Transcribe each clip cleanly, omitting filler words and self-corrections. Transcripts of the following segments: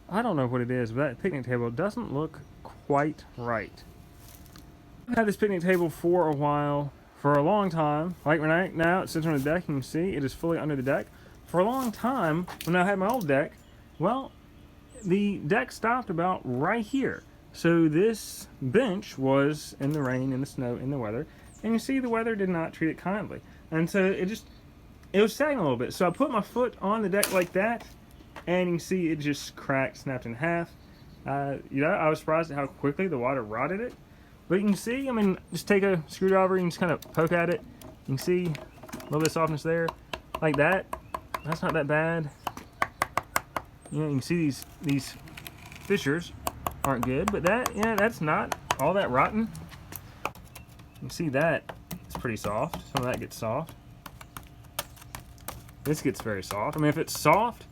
I don't know what it is, but that picnic table doesn't look quite right. I've had this picnic table for a while, for a long time. Like right now, it sits on the deck. You can see it is fully under the deck. For a long time, when I had my old deck, well, the deck stopped about right here. So this bench was in the rain, in the snow, in the weather, and you see the weather did not treat it kindly. And so it was sagging a little bit. So I put my foot on the deck like that, and you can see it just cracked, snapped in half. I was surprised at how quickly the water rotted it. But you can see, I mean, just take a screwdriver and just kind of poke at it. You can see a little bit of softness there, like that. That's not that bad. You know, you can see these fissures aren't good, but that's not all that rotten. You can see that it's pretty soft. Some of that gets soft. This gets very soft. I mean, if it's soft,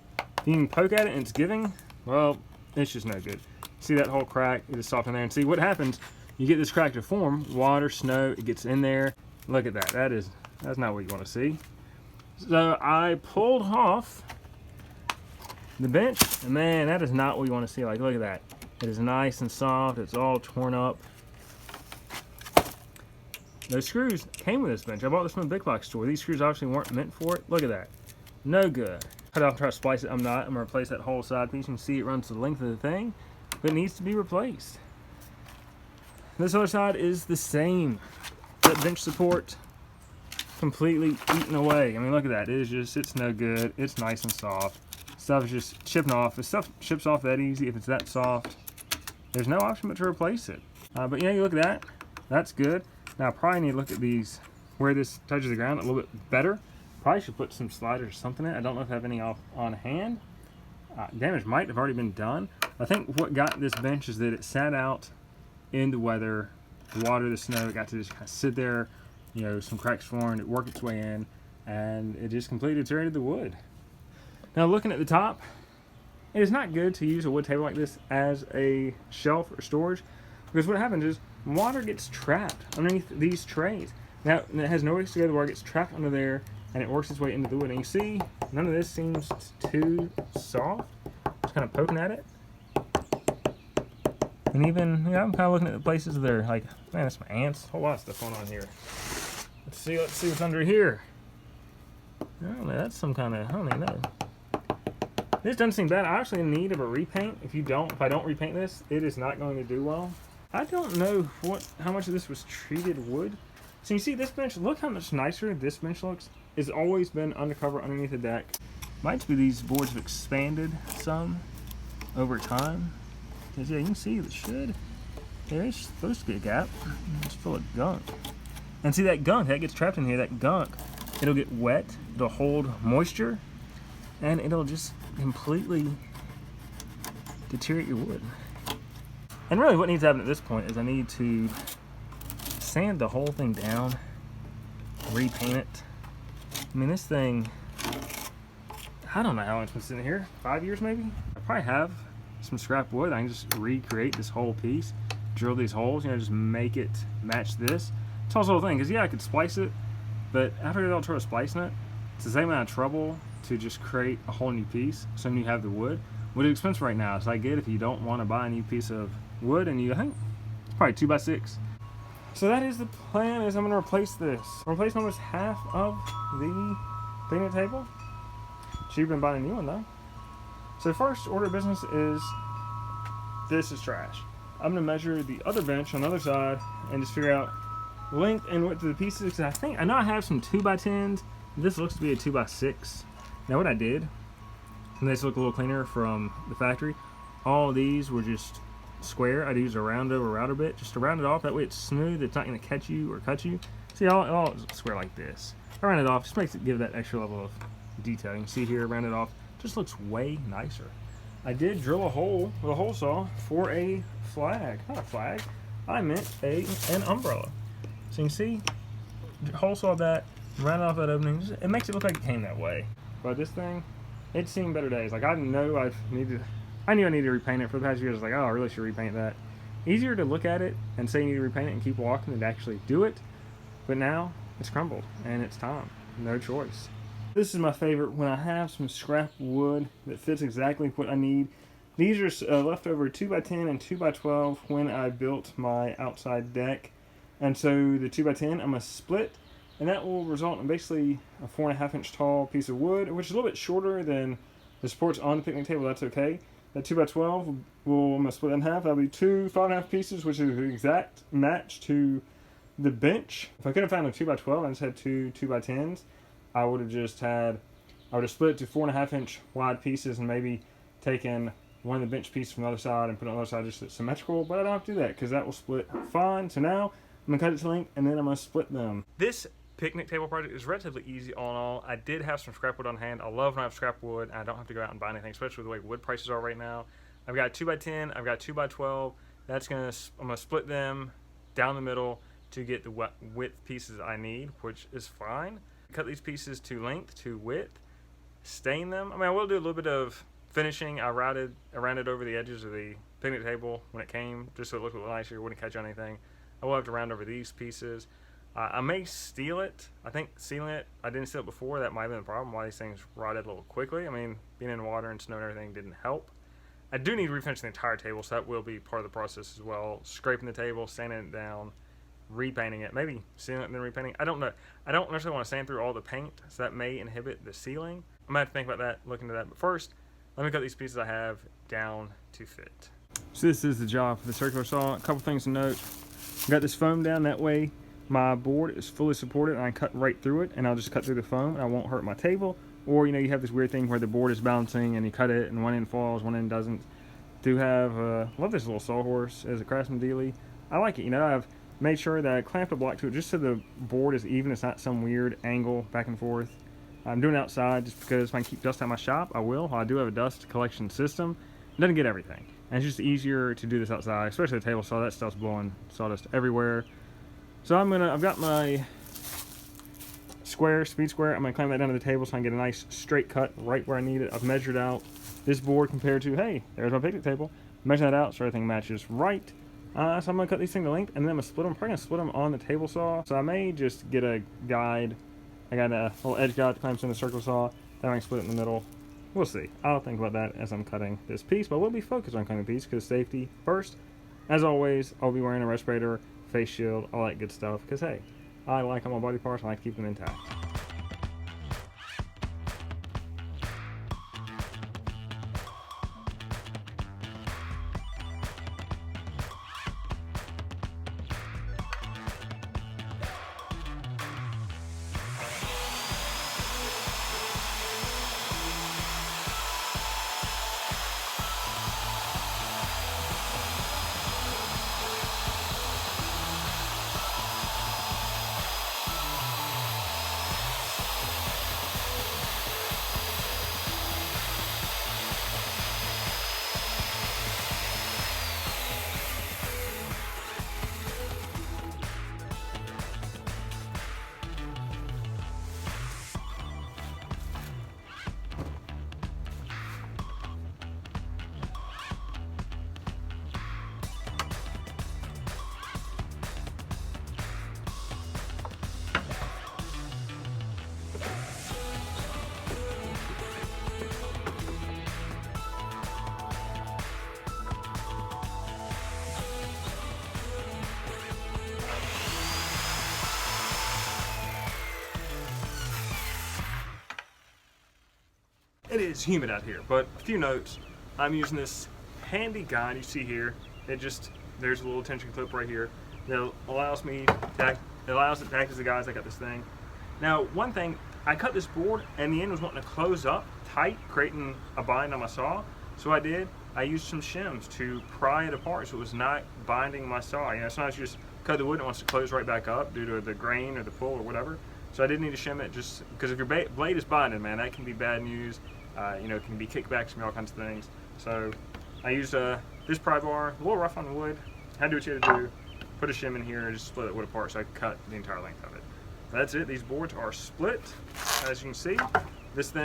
you can poke at it and it's giving, well, it's just no good. See that whole crack? It is soft in there. And see what happens, you get this crack to form, water, snow, it gets in there. Look at that. That's not what you want to see. So I pulled off the bench, and man, that is not what you want to see. Like, look at that. It is nice and soft. It's all torn up. Those screws came with this bench. I bought this from a big box store. These screws obviously weren't meant for it. Look at that. No good. Cut off and try to splice it. I'm not. I'm going to replace that whole side piece. You can see it runs the length of the thing, but it needs to be replaced. This other side is the same. That bench support completely eaten away. I mean, look at that. It's no good. It's nice and soft. Stuff is just chipping off. If stuff chips off that easy, if it's that soft, there's no option but to replace it. But yeah, you look at that. That's good. Now I probably need to look at these, where this touches the ground a little bit better. Probably should put some sliders or something in it. I don't know if I have any on hand. Damage might have already been done. I think what got this bench is that it sat out in the weather, the water, the snow. It got to just kind of sit there, you know, some cracks formed, it worked its way in, and it just completely deteriorated the wood. Now looking at the top, it is not good to use a wood table like this as a shelf or storage, because what happens is water gets trapped underneath these trays. Now it has nowhere to go, the water gets trapped under there, and it works its way into the wood. And you see, none of this seems too soft. Just kind of poking at it. And even, you know, I'm kind of looking at the places that are like, man, that's my ants. A whole lot of stuff going on here. Let's see what's under here. I don't know, that's some kind of, I don't even know. This doesn't seem bad. I actually in need of a repaint. If I don't repaint this, it is not going to do well. I don't know how much of this was treated wood. So you see this bench, look how much nicer this bench looks. It's always been undercover underneath the deck. Might be these boards have expanded some over time. Because yeah, you can see there is supposed to be a gap. It's full of gunk. And see that gunk, that gets trapped in here, that gunk, it'll get wet, it'll hold moisture, and it'll just completely deteriorate your wood. And really what needs to happen at this point is I need to sand the whole thing down, repaint it. I mean, this thing, I don't know how long it's been sitting here, 5 years maybe? I probably have some scrap wood. I can just recreate this whole piece, drill these holes, you know, just make it match this. It's also the thing, because yeah, I could splice it, but after I did all the trouble splicing it, it's the same amount of trouble to just create a whole new piece, so when you have the wood. What is expensive right now, so I get if you don't want to buy a new piece of wood, and I think it's probably 2x6. So that is the plan, is I'm going to replace this. I'm replacing almost half of the picnic table. Cheaper than buying a new one though. So the first order of business is, this is trash. I'm going to measure the other bench on the other side and just figure out length and width of the pieces, because I know I have some 2x10s. This looks to be a 2x6. Now what I did, and this look a little cleaner from the factory, all these were just square. I'd use a round over router bit just to round it off. That way it's smooth, it's not going to catch you or cut you. See, all square like this. I round it off, just makes it give that extra level of detail. You can see here, round it off, just looks way nicer. I did drill a hole with a hole saw for a flag. Not a flag, I meant an umbrella. So you can see, hole saw that, round off that opening. It makes it look like it came that way. But this thing, it's seen better days. Like I knew I needed to repaint it for the past years. I was like, oh, I really should repaint that. Easier to look at it and say you need to repaint it and keep walking than to actually do it. But now it's crumbled and it's time. No choice. This is my favorite when I have some scrap wood that fits exactly what I need. These are leftover 2x10 and 2x12 when I built my outside deck. And so the 2x10 I'm going to split, and that will result in basically a 4.5 inch tall piece of wood, which is a little bit shorter than the supports on the picnic table. That's okay. That 2x12 I'm going to split in half. That'll be two 5.5 pieces, which is an exact match to the bench. If I couldn't find a 2x12 and just had two 2x10s, I would have split it to 4.5 inch wide pieces and maybe taken one of the bench pieces from the other side and put it on the other side just so it's symmetrical, but I don't have to do that because that will split fine. So now I'm going to cut it to length and then I'm going to split them. This picnic table project is relatively easy all in all. I did have some scrap wood on hand. I love when I have scrap wood and I don't have to go out and buy anything, especially with the way wood prices are right now. I've got 2x10, I've got 2x12. I'm going to split them down the middle to get the width pieces I need, which is fine. Cut these pieces to length, to width, stain them. I mean, I will do a little bit of finishing. I rounded over the edges of the picnic table when it came, just so it looked a little nicer, wouldn't catch on anything. I will have to round over these pieces. I may seal it. I think sealing it, I didn't seal it before. That might have been the problem why these things rotted a little quickly. I mean, being in water and snow and everything didn't help. I do need to refinish the entire table, so that will be part of the process as well. Scraping the table, sanding it down, repainting it, maybe sealing it and then repainting. I don't know. I don't necessarily want to sand through all the paint, so that may inhibit the sealing. I'm going to have to think about that, look into that. But first, let me cut these pieces I have down to fit. So this is the job for the circular saw. A couple things to note. Got this foam down, that way my board is fully supported and I cut right through it, and I'll just cut through the foam and I won't hurt my table. Or, you know, you have this weird thing where the board is bouncing and you cut it and one end falls, one end doesn't. Do have, love this little sawhorse as a craftsman dealie. I like it, you know. I've made sure that I clamped a block to it just so the board is even. It's not some weird angle back and forth. I'm doing it outside just because if I can keep dust out of my shop, I will. I do have a dust collection system. It doesn't get everything. And it's just easier to do this outside, especially the table saw. That stuff's blowing sawdust everywhere. So I've got my speed square. I'm gonna clamp that down to the table so I can get a nice straight cut right where I need it. I've measured out this board compared to, hey, there's my picnic table. Measure that out so everything matches right. So I'm gonna cut these things to length and then I'm gonna split them. I'm probably gonna split them on the table saw. So I may just get a guide. I got a little edge guide that clamps in the circle saw. Then I can split it in the middle. We'll see. I'll think about that as I'm cutting this piece, but we'll be focused on cutting the piece because safety first. As always, I'll be wearing a respirator, face shield, all that good stuff, because hey, I like all my body parts and I like to keep them intact. It is humid out here, but a few notes. I'm using this handy guide you see here. There's a little tension clip right here that allows it to act as a guide. I got this thing. Now, one thing, I cut this board and the end was wanting to close up tight, creating a bind on my saw. So I used some shims to pry it apart so it was not binding my saw. You know, sometimes you just cut the wood and it wants to close right back up due to the grain or the pull or whatever. So I did need to shim it just because if your blade is binding, man, that can be bad news. You know, it can be kickbacks and all kinds of things. So I used this pry bar, a little rough on wood. Had to do what you had to do. Put a shim in here and just split it wood apart so I could cut the entire length of it. That's it. These boards are split. As you can see, this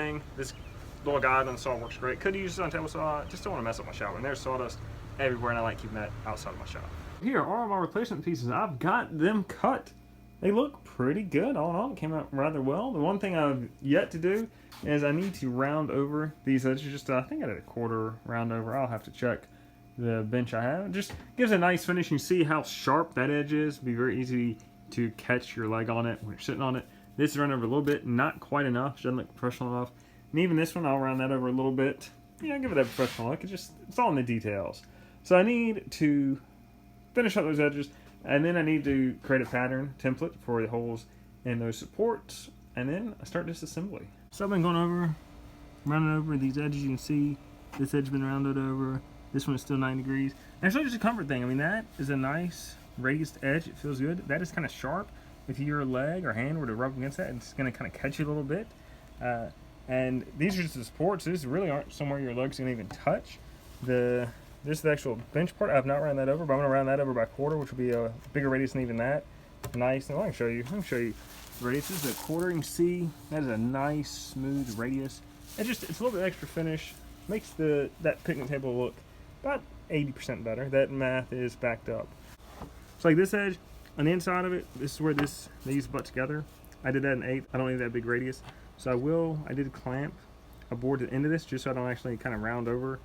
little guide on the saw works great. Could use this on a table saw. Just don't want to mess up my shop. And there's sawdust everywhere, and I like keeping that outside of my shop. Here are my replacement pieces. I've got them cut they look pretty good. All in all, it came out rather well. The one thing I've yet to do is I need to round over these edges. Just I think I did a quarter round over. I'll have to check the bench I have. It just gives a nice finish. You see how sharp that edge is. It'll be very easy to catch your leg on it when you're sitting on it. This is run over a little bit, not quite enough. Doesn't look professional enough. And even this one, I'll round that over a little bit. Yeah, give it a professional look. It's all in the details. So I need to finish up those edges, and then I need to create a pattern template for the holes in those supports, and then I start disassembly. So I've been going over, rounding over these edges. You can see this edge has been rounded over. This one is still 9 degrees. And it's really just a comfort thing. I mean, that is a nice raised edge. It feels good. That is kind of sharp. If your leg or hand were to rub against that, it's going to kind of catch you a little bit. And these are just the supports. These really aren't somewhere your leg's going to even touch. This is the actual bench part. I've not rounded that over, but I'm going to round that over by quarter, which will be a bigger radius than even that. Nice. And I can show you. The radius. This is a quarter. You can see that is a nice, smooth radius. It's a little bit extra finish. Makes that picnic table look about 80% better. That math is backed up. So like this edge, on the inside of it, this is where these butt together. I did that in 8. I don't need that big radius. So I did clamp a board to the end of this just so I don't actually kind of round over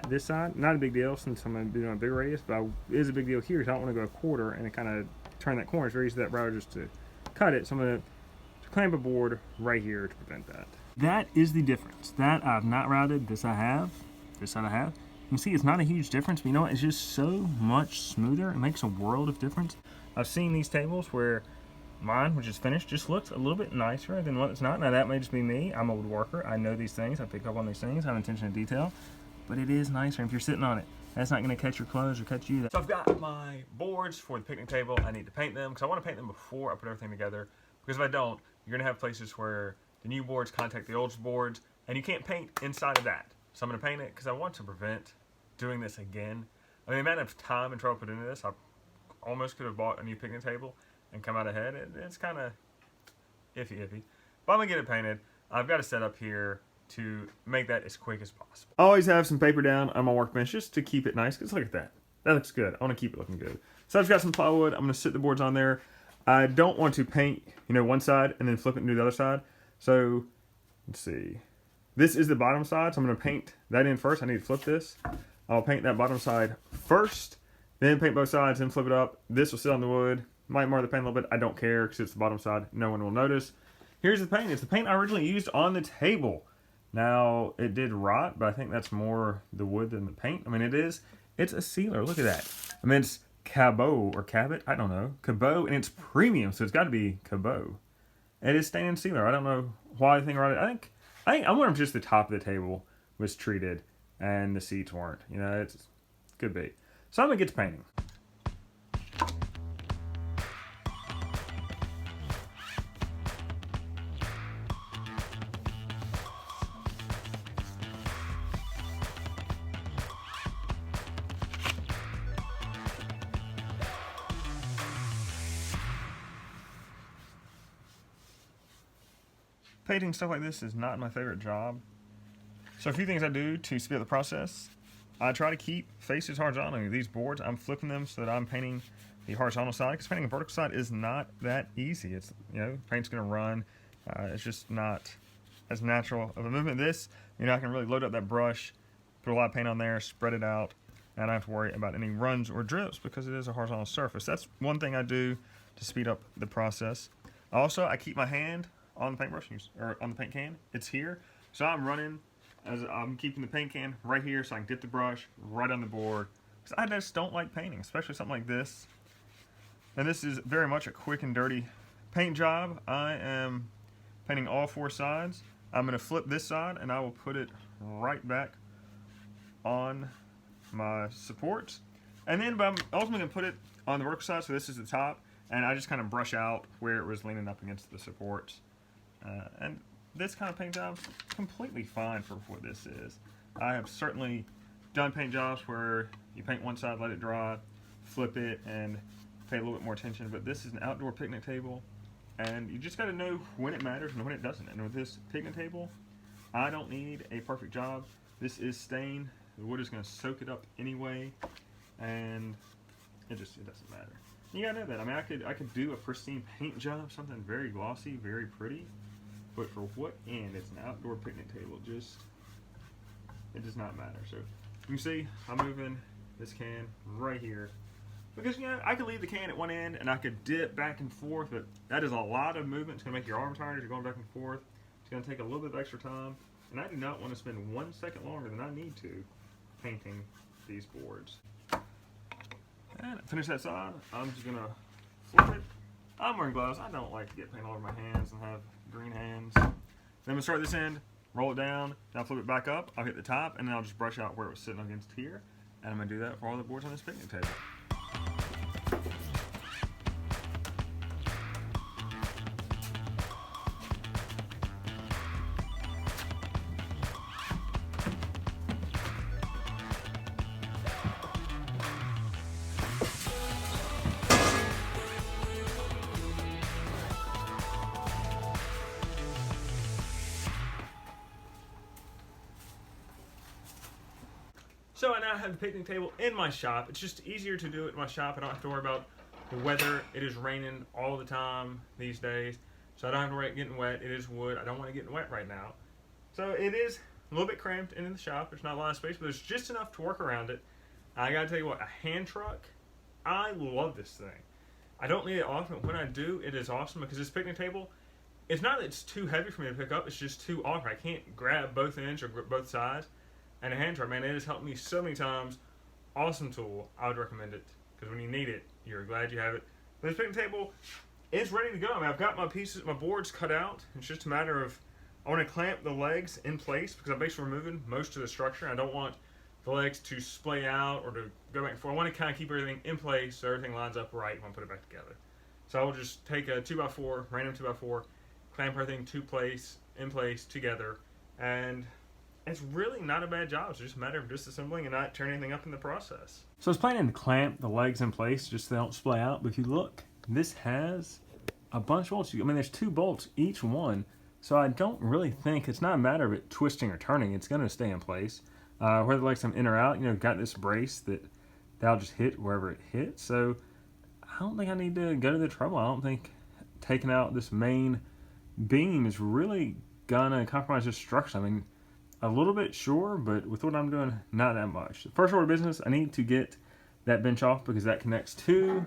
this side. Not a big deal since I'm going to be doing a bigger radius, but it is a big deal here because I don't want to go a quarter and it kind of turn that corner. It's very easy for that router just to cut it. So I'm going to clamp a board right here to prevent that. That is the difference. That I've not routed. This I have. This side I have. You can see it's not a huge difference, but you know what? It's just so much smoother. It makes a world of difference. I've seen these tables where mine, which is finished, just looks a little bit nicer than what it's not. Now that may just be me. I'm a woodworker. I know these things. I pick up on these things. I have attention to detail. But it is nicer if you're sitting on it. That's not going to catch your clothes or catch you. So I've got my boards for the picnic table. I need to paint them because I want to paint them before I put everything together. Because if I don't, you're going to have places where the new boards contact the old boards, and you can't paint inside of that. So I'm going to paint it because I want to prevent doing this again. I mean, the amount of time and trouble put into this, I almost could have bought a new picnic table and come out ahead. It's kind of iffy. But I'm going to get it painted. I've got a setup here to make that as quick as possible. I always have some paper down on my workbench just to keep it nice, because look at that. That looks good. I want to keep it looking good. So I've just got some plywood. I'm going to sit the boards on there. I don't want to paint, one side and then flip it and do the other side. So let's see. This is the bottom side, so I'm going to paint that in first. I need to flip this. I'll paint that bottom side first, then paint both sides, then flip it up. This will sit on the wood. Might mar the paint a little bit. I don't care because it's the bottom side. No one will notice. Here's the paint. It's the paint I originally used on the table. Now, it did rot, but I think that's more the wood than the paint. I mean, it's a sealer. Look at that. I mean, it's Cabot or Cabot. I don't know. Cabot, and it's premium, so it's got to be Cabot. It is stain and sealer. I don't know why the thing rotted. I wonder if just the top of the table was treated and the seats weren't. It could be. So I'm going to get to painting. Painting stuff like this is not my favorite job. So a few things I do to speed up the process. I try to keep faces horizontal. These boards, I'm flipping them so that I'm painting the horizontal side, because painting a vertical side is not that easy. It's, paint's gonna run. It's just not as natural of a movement. This, I can really load up that brush, put a lot of paint on there, spread it out, and I don't have to worry about any runs or drips because it is a horizontal surface. That's one thing I do to speed up the process. Also, I keep my hand on the paintbrush, or on the paint can. It's here. So I'm running, as I'm keeping the paint can right here so I can dip the brush right on the board. Because I just don't like painting, especially something like this. And this is very much a quick and dirty paint job. I am painting all 4 sides. I'm going to flip this side and I will put it right back on my supports. And then I'm ultimately going to put it on the vertical side, so this is the top. And I just kind of brush out where it was leaning up against the supports. And this kind of paint job's completely fine for what this is. I have certainly done paint jobs where you paint one side, let it dry, flip it, and pay a little bit more attention. But this is an outdoor picnic table, and you just got to know when it matters and when it doesn't. And with this picnic table, I don't need a perfect job. This is stained. The wood is going to soak it up anyway, and it doesn't matter. You gotta know that. I mean, I could do a pristine paint job, something very glossy, very pretty, but for what end? It's an outdoor picnic table. It does not matter. So you can see I'm moving this can right here because I could leave the can at one end and I could dip back and forth, but that is a lot of movement. It's gonna make your arm tired as you're going back and forth. It's gonna take a little bit of extra time, and I do not want to spend 1 second longer than I need to painting these boards. And finish that side. I'm just gonna flip it. I'm wearing gloves. I don't like to get paint all over my hands and have green hands. Then I'm gonna start this end, roll it down, then I'll flip it back up. I'll hit the top, and then I'll just brush out where it was sitting against here. And I'm gonna do that for all the boards on this picnic table. So I now have the picnic table in my shop. It's just easier to do it in my shop. I don't have to worry about the weather. It is raining all the time these days, so I don't have to worry about getting wet. It is wood. I don't want to get wet right now. So it is a little bit cramped in the shop. There's not a lot of space, but there's just enough to work around it. I gotta tell you what, a hand truck, I love this thing. I don't need it often, but when I do, it is awesome because this picnic table, it's not that it's too heavy for me to pick up, it's just too awkward. I can't grab both ends or both sides. And a hand truck, man, it has helped me so many times. Awesome tool. I would recommend it because when you need it, you're glad you have it. But this picnic table is ready to go. I mean, I've got my boards cut out. It's just a matter of, I want to clamp the legs in place because I'm basically removing most of the structure. I don't want the legs to splay out or to go back and forth. I want to kind of keep everything in place so everything lines up right when I put it back together. So I will just take a 2x4, random 2x4, clamp everything in place together, and it's really not a bad job. It's just a matter of disassembling and not turning anything up in the process. So I was planning to clamp the legs in place just so they don't splay out, but if you look, this has a bunch of bolts. I mean, there's 2 bolts each one, so I don't really think it's not a matter of it twisting or turning. It's going to stay in place. Whether the legs come in or out, got this brace that'll just hit wherever it hits. So I don't think I need to go to the trouble. I don't think taking out this main beam is really gonna compromise the structure. I mean, a little bit, sure, but with what I'm doing, not that much. First order of business, I need to get that bench off because that connects to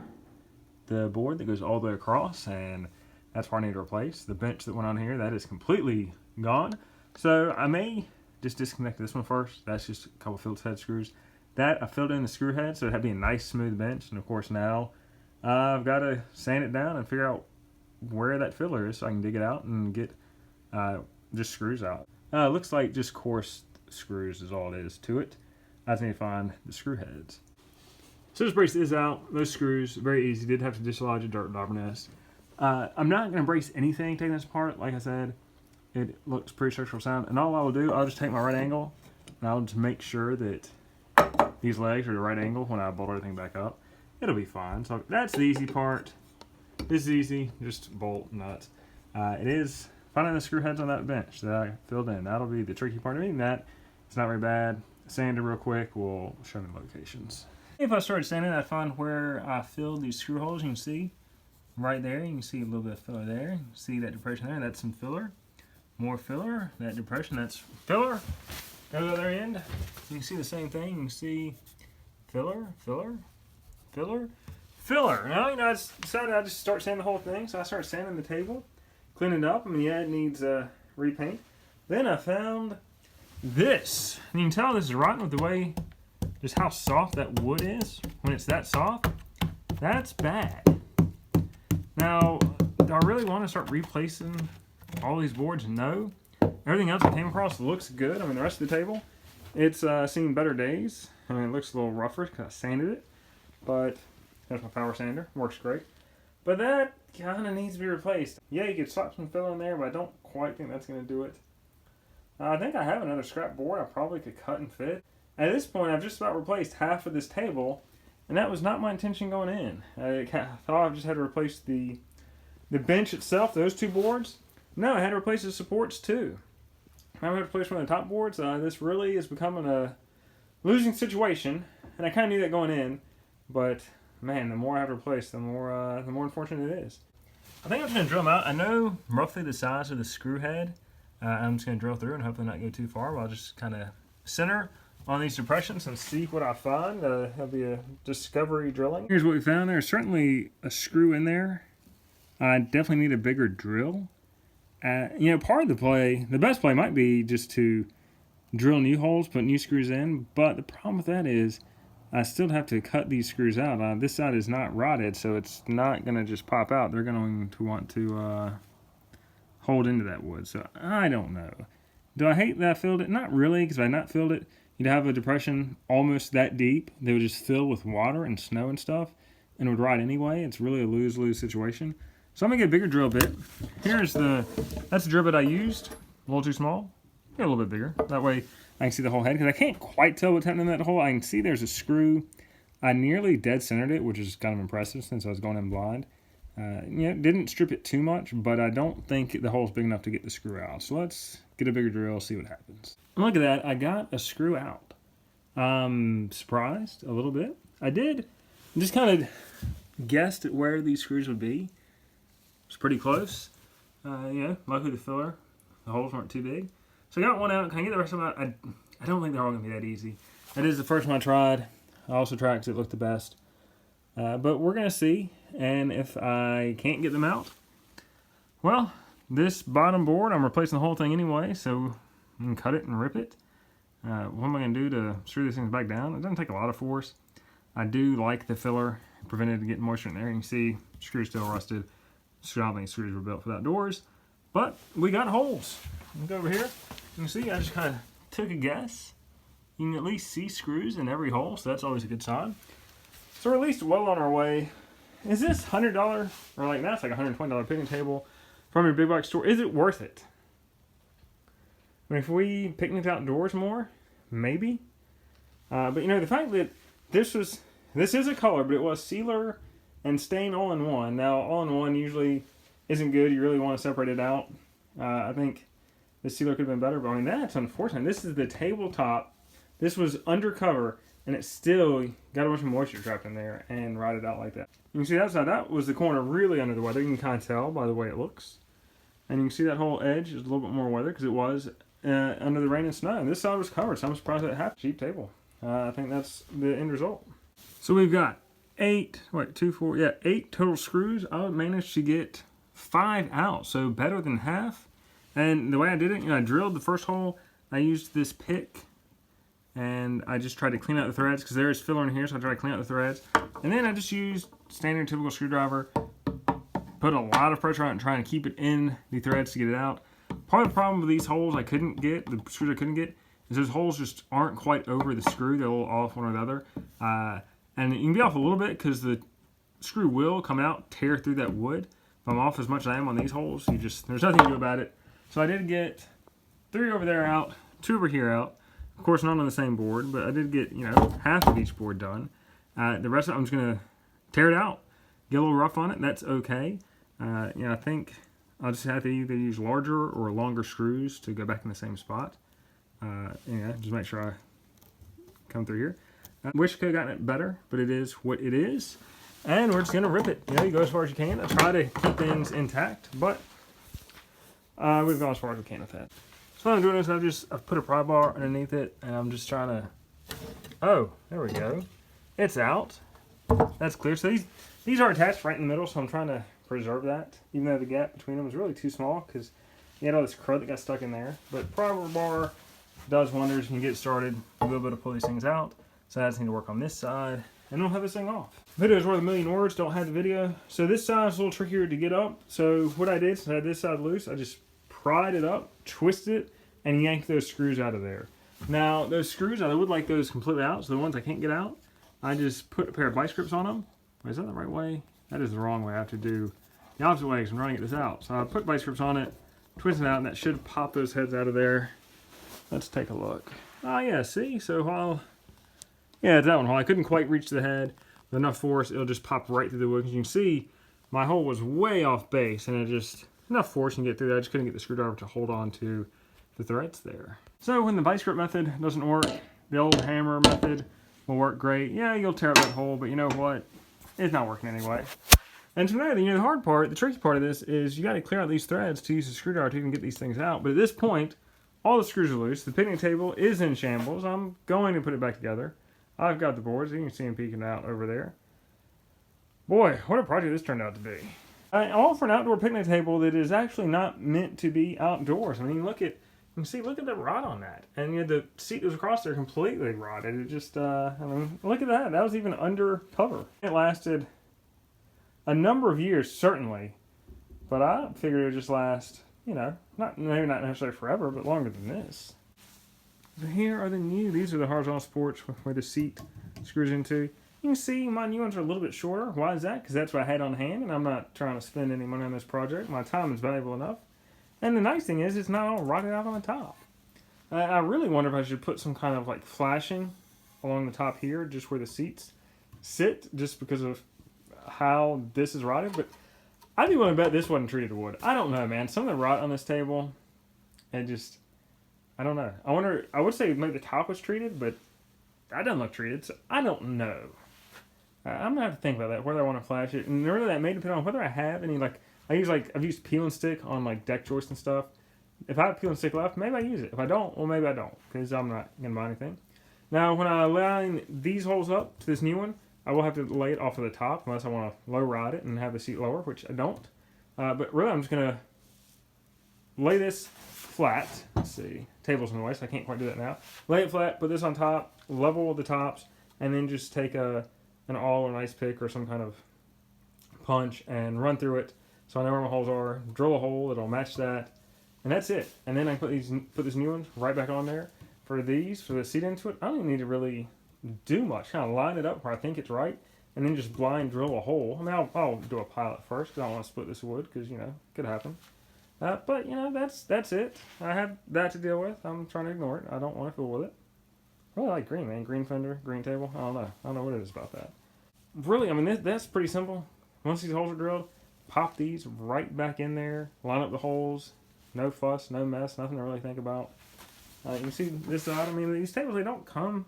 the board that goes all the way across, and that's where I need to replace. The bench that went on here, that is completely gone. So I may just disconnect this one first. That's just a couple Phillips head screws. That I filled in the screw head so it'd have to be a nice smooth bench, and of course now I've got to sand it down and figure out where that filler is so I can dig it out and get just screws out. Looks like just coarse screws is all it is to it. I just need to find the screw heads. So this brace is out. Those screws, very easy. Did have to dislodge a dirt dauber nest. I'm not going to brace anything taking this apart. Like I said, it looks pretty structural sound. And all I will do, I'll just take my right angle and I'll just make sure that these legs are the right angle when I bolt everything back up. It'll be fine. So that's the easy part. This is easy, just bolt nuts. It is finding the screw heads on that bench that I filled in. That'll be the tricky part of me. That it's not very bad. Sanding real quick will show me locations. If I started sanding, I'd find where I filled these screw holes. You can see right there. You can see a little bit of filler there. You can see that depression there. That's some filler. More filler. That depression. That's filler. Go to the other end. You can see the same thing. You can see filler, filler, filler, filler. Now, I decided I'd just start sanding the whole thing. So I started sanding the table. Clean it up. I mean, yeah, it needs repaint. Then I found this. And you can tell this is rotten with the way, just how soft that wood is. When it's that soft, that's bad. Now, do I really want to start replacing all these boards? No. Everything else I came across looks good. I mean, the rest of the table, it's seen better days. I mean, it looks a little rougher because I sanded it. But that's my power sander. Works great. But that kind of needs to be replaced. Yeah, you could slap some filler in there, but I don't quite think that's going to do it. I think I have another scrap board I probably could cut and fit. At this point, I've just about replaced half of this table, and that was not my intention going in. I thought I just had to replace the bench itself, those 2 boards. No, I had to replace the supports too. I had to replace one of the top boards. This really is becoming a losing situation, and I kind of knew that going in, but man, the more I have to replace, the more unfortunate it is. I think I'm just gonna drill them out. I know roughly the size of the screw head. I'm just gonna drill through and hopefully not go too far. But I'll just kind of center on these depressions and see what I find. That'll be a discovery drilling. Here's what we found. There's certainly a screw in there. I definitely need a bigger drill. You know, part of the play, the best play might be just to drill new holes, put new screws in. But the problem with that is I still have to cut these screws out. This side is not rotted, so it's not going to just pop out. They're going to want to hold into that wood. So I don't know. Do I hate that I filled it? Not really, because if I had not filled it, you'd have a depression almost that deep. They would just fill with water and snow and stuff, and it would rot anyway. It's really a lose-lose situation. So I'm going to get a bigger drill bit. That's the drill bit I used. A little too small. Get a little bit bigger. That way I can see the whole head, because I can't quite tell what's happening in that hole. I can see there's a screw. I nearly dead centered it, which is kind of impressive since I was going in blind. Didn't strip it too much, but I don't think the hole's big enough to get the screw out. So let's get a bigger drill, see what happens. Look at that, I got a screw out. I'm surprised a little bit. I just kind of guessed at where these screws would be. It's pretty close. Luckily the holes weren't too big. So I got one out. Can I get the rest of them out? I don't think they're all going to be that easy. That is the first one I tried. I also tried because it looked the best. But we're going to see. And if I can't get them out, well, this bottom board, I'm replacing the whole thing anyway. So I can cut it and rip it. What am I going to do to screw these things back down? It doesn't take a lot of force. I do like the filler. Prevented it getting moisture in there. You can see the screw's still rusted. I don't think screws were built for that doors. But we got holes. I'll go over here. You can see I just kind of took a guess. You can at least see screws in every hole, so that's always a good sign. So we're at least well on our way. Is this $100, or like that's like a $120 picnic table from your big box store? Is it worth it? I mean, if we picnicked outdoors more, maybe. But you know, the fact that this is a color, but it was sealer and stain all in one. Now, all in one usually isn't good. You really want to separate it out. I think the sealer could have been better, but I mean, that's unfortunate. This is the tabletop. This was undercover, and it still got a bunch of moisture trapped in there and rotted out like that. You can see that side. That was the corner really under the weather. You can kind of tell by the way it looks. And you can see that whole edge is a little bit more weather because it was under the rain and snow. And this side was covered, so I'm surprised that happened. Cheap table. I think that's the end result. So we've got 8 total screws. I managed to get 5 out, so better than half. And the way I did it, I drilled the first hole. I used this pick, and I just tried to clean out the threads because there is filler in here, so I tried to clean out the threads. And then I just used standard typical screwdriver, put a lot of pressure on it and trying to keep it in the threads to get it out. Part of the problem with these holes I couldn't get, the screws I couldn't get, is those holes just aren't quite over the screw. They're a little off one or the other. And you can be off a little bit because the screw will come out, tear through that wood. If I'm off as much as I am on these holes, there's nothing to do about it. So I did get 3 over there out, 2 over here out. Of course, not on the same board, but I did get, half of each board done. The rest of it, I'm just going to tear it out, get a little rough on it. That's okay. I think I'll just have to either use larger or longer screws to go back in the same spot. Just make sure I come through here. I wish I could have gotten it better, but it is what it is. And we're just going to rip it. You go as far as you can. I try to keep things intact, but we've gone as far as we can with that. So what I'm doing is I've put a pry bar underneath it, and I'm just trying to... Oh, there we go. It's out. That's clear. So these are attached right in the middle, so I'm trying to preserve that, even though the gap between them is really too small because you had all this crud that got stuck in there. But pry bar does wonders. You can get started. A little bit to pull these things out. So I just need to work on this side, and we'll have this thing off. Video is worth a million words. Don't have the video. So this side is a little trickier to get up. So what I did, since I had this side loose, I just pried it up, twisted it, and yanked those screws out of there. Now, those screws, I would like those completely out. So the ones I can't get out, I just put a pair of vice grips on them. Wait, is that the right way? That is the wrong way. I have to do the opposite way because I'm trying to get this out. So I put vice grips on it, twist it out, and that should pop those heads out of there. Let's take a look. Oh, yeah, see? So while... Yeah, it's that one. While I couldn't quite reach the head with enough force, it'll just pop right through the wood. As you can see, my hole was way off base, and it just, enough force you can get through that. I just couldn't get the screwdriver to hold on to the threads there. So when the vice grip method doesn't work, the old hammer method will work great. Yeah, you'll tear up that hole, but you know what? it's not working anyway. And so now, the hard part, the tricky part of this is you got to clear out these threads to use a screwdriver to even get these things out. But at this point, all the screws are loose. The picnic table is in shambles. I'm going to put it back together. I've got the boards. You can see them peeking out over there. Boy, what a project this turned out to be. All for an outdoor picnic table that is actually not meant to be outdoors. I mean, look at the rot on that. And the seat that was across there completely rotted. It just, I mean, look at that. That was even under cover. It lasted a number of years, certainly. But I figured it would just last, maybe not necessarily forever, but longer than this. So here are these are the horizontal supports where the seat screws into. You can see my new ones are a little bit shorter. Why is that? Because that's what I had on hand, and I'm not trying to spend any money on this project. My time is valuable enough. And the nice thing is, it's not all rotted out on the top. I really wonder if I should put some kind of like flashing along the top here, just where the seats sit, just because of how this is rotted. But I'd be willing to bet this wasn't treated wood. I don't know, man. Some of the rot on this table, I don't know. I would say maybe the top was treated, but that doesn't look treated, so I don't know. I'm gonna have to think about that, whether I want to flash it, and really that may depend on whether I have any I've used peel and stick on like deck joists and stuff. If I have peel and stick left, maybe I use it. If I don't, well maybe I don't, because I'm not gonna buy anything. Now when I line these holes up to this new one, I will have to lay it off of the top unless I want to low ride it and have the seat lower, which I don't. But really I'm just gonna lay this flat. Let's see, table's in the way, so I can't quite do that now. Lay it flat, put this on top, level the tops, and then just take an awl or an ice pick or some kind of punch and run through it so I know where my holes are. Drill a hole that'll match that, and that's it. And then I put this new one right back on there. For the seat into it, I don't even need to really do much. Kind of line it up where I think it's right, and then just blind drill a hole. I mean, I'll do a pilot first because I don't want to split this wood because could happen. But that's it. I have that to deal with. I'm trying to ignore it. I don't want to fool with it. I really like green, man. Green fender, green table. I don't know what it is about that. Really, I mean, that's pretty simple. Once these holes are drilled, pop these right back in there. Line up the holes. No fuss, no mess, nothing to really think about. You can see this side. I mean, these tables, they don't come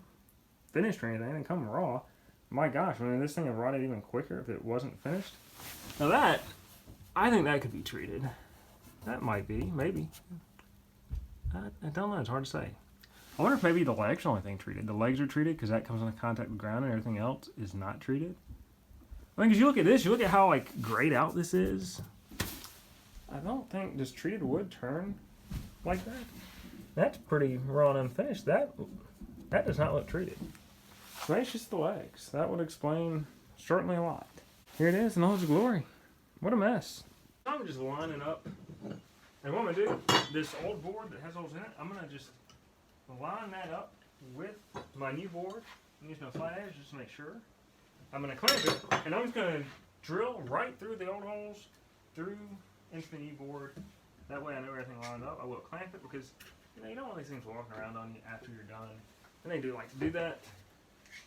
finished or anything. They come raw. My gosh, I mean, this thing would rot even quicker if it wasn't finished. Now I think that could be treated. That might be, maybe. I don't know, it's hard to say. I wonder if maybe the legs are the only thing treated. The legs are treated because that comes into contact with the ground and everything else is not treated. I mean, because you look at this, you look at how grayed out this is. I don't think, does treated wood turn like that? That's pretty raw and unfinished. That does not look treated. So it's just the legs. That would explain certainly a lot. Here it is in all its glory. What a mess. I'm just lining up. And what I'm going to do, this old board that has holes in it, I'm going to just line that up with my new board. I'm using a flat edge just to make sure. I'm going to clamp it, and I'm just going to drill right through the old holes, through into the new board. That way I know everything lined up. I will clamp it because you don't want these things walking around on you after you're done. And they do like to do that.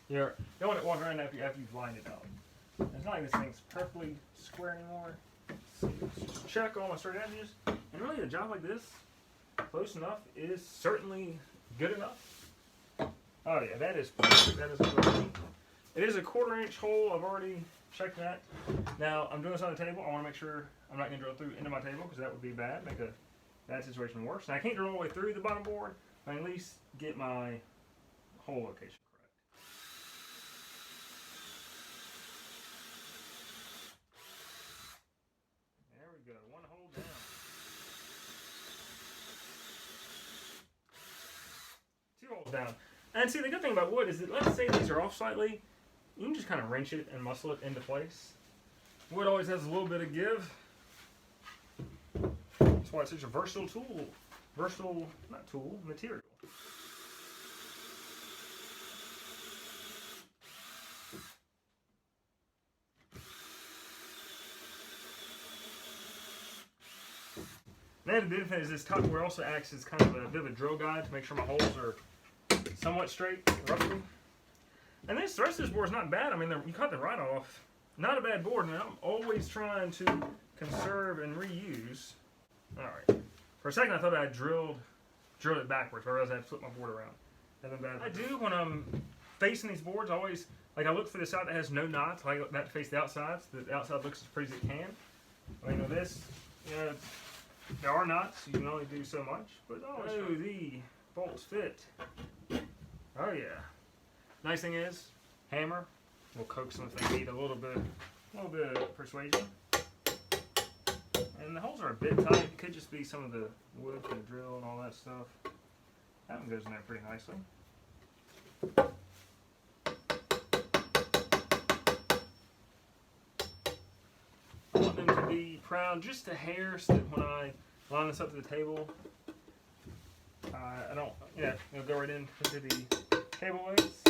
You don't want it walking around after you've lined it up. It's not like this thing's perfectly square anymore. Just check all my straight edges, and really a job like this, close enough, is certainly good enough. Oh yeah, that is perfect. That is perfect. It is a 1/4 inch hole. I've already checked that. Now I'm doing this on the table. I want to make sure I'm not going to drill through into my table because that would be bad, make that situation worse. Now I can't drill all the way through the bottom board, but I at least get my hole location. Go. One hole down. 2 holes down. And see, the good thing about wood is that, let's say these are off slightly, you can just kind of wrench it and muscle it into place. Wood always has a little bit of give. That's why it's such a versatile tool. Versatile, not tool, material. And then the benefit is this top board also acts as kind of a bit of a drill guide to make sure my holes are somewhat straight, roughly. And the rest of this board is not bad. I mean, you cut the right off. Not a bad board, and I'm always trying to conserve and reuse. All right. For a second, I thought I drilled it backwards, but I realized I had to flip my board around. I do when I'm facing these boards. I always Like I look for the side that has no knots, like that to face the outside, so that the outside looks as pretty as it can. I mean, with this, you know, there are knots, you can only do so much, but oh, the bolts fit. Oh yeah. Nice thing is, hammer will coax them if they need a little bit of persuasion. And the holes are a bit tight. It could just be some of the wood from the drill and all that stuff. That one goes in there pretty nicely. I want them to be proud just a hair, so that when I line this up to the table, I don't, it'll go right into the cable ways.